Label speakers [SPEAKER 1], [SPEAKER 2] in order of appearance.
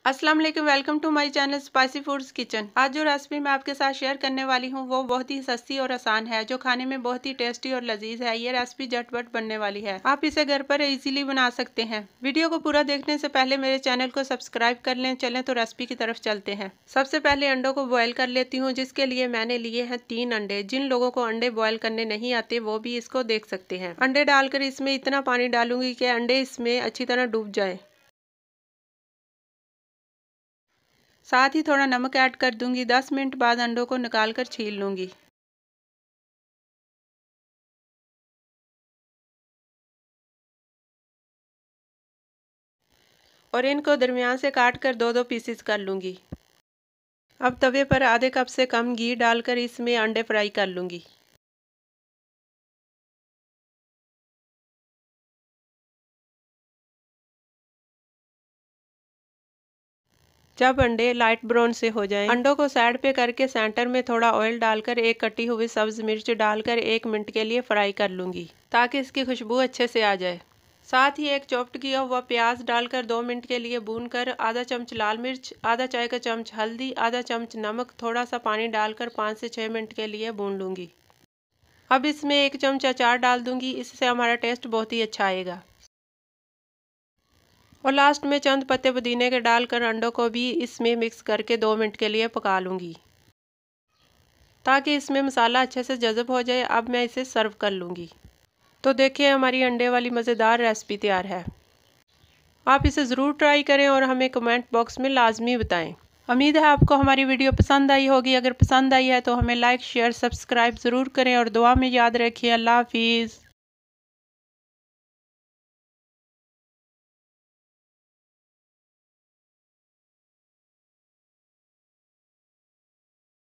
[SPEAKER 1] अस्सलाम वालेकुम, welcome to my channel spicy foods kitchen. आज जो रेसिपी मैं आपके साथ शेयर करने वाली हूँ वो बहुत ही सस्ती और आसान है, जो खाने में बहुत ही टेस्टी और लजीज है। ये रेसिपी झटपट बनने वाली है, आप इसे घर पर इजीली बना सकते हैं। वीडियो को पूरा देखने से पहले मेरे चैनल को सब्सक्राइब कर लें। चलें तो रेसिपी की तरफ चलते हैं। सबसे पहले अंडों को बॉयल कर लेती हूँ, जिसके लिए मैंने लिए हैं 3 अंडे। जिन लोगों को अंडे बॉयल करने नहीं आते वो भी इसको देख सकते हैं। अंडे डालकर इसमें इतना पानी डालूंगी कि अंडे इसमें अच्छी तरह डूब जाए। साथ ही थोड़ा नमक ऐड कर दूंगी। 10 मिनट बाद अंडों को निकाल कर छील लूंगी। और इनको दरमियान से काट कर दो दो पीसेस कर लूंगी। अब तवे पर आधे कप से कम घी डालकर इसमें अंडे फ्राई कर लूंगी। जब अंडे लाइट ब्राउन से हो जाएं, अंडों को साइड पे करके सेंटर में थोड़ा ऑयल डालकर एक कटी हुई सब्ज मिर्च डालकर 1 मिनट के लिए फ्राई कर लूंगी, ताकि इसकी खुशबू अच्छे से आ जाए। साथ ही एक चॉप्ड किया हुआ प्याज डालकर 2 मिनट के लिए भूनकर आधा चम्मच लाल मिर्च, आधा चाय का चम्मच हल्दी, आधा चम्मच नमक, थोड़ा सा पानी डालकर 5 से 6 मिनट के लिए भून लूंगी। अब इसमें 1 चम्मच अचार डाल दूंगी, इससे हमारा टेस्ट बहुत ही अच्छा आएगा। और लास्ट में चंद पत्ते पुदीने के डालकर अंडों को भी इसमें मिक्स करके 2 मिनट के लिए पका लूँगी, ताकि इसमें मसाला अच्छे से जज़ब हो जाए। अब मैं इसे सर्व कर लूँगी। तो देखिए, हमारी अंडे वाली मज़ेदार रेसिपी तैयार है। आप इसे ज़रूर ट्राई करें और हमें कमेंट बॉक्स में लाजमी बताएं। उम्मीद है आपको हमारी वीडियो पसंद आई होगी। अगर पसंद आई है तो हमें लाइक, शेयर, सब्सक्राइब ज़रूर करें और दुआ में याद रखिए। अल्लाह हाफिज़।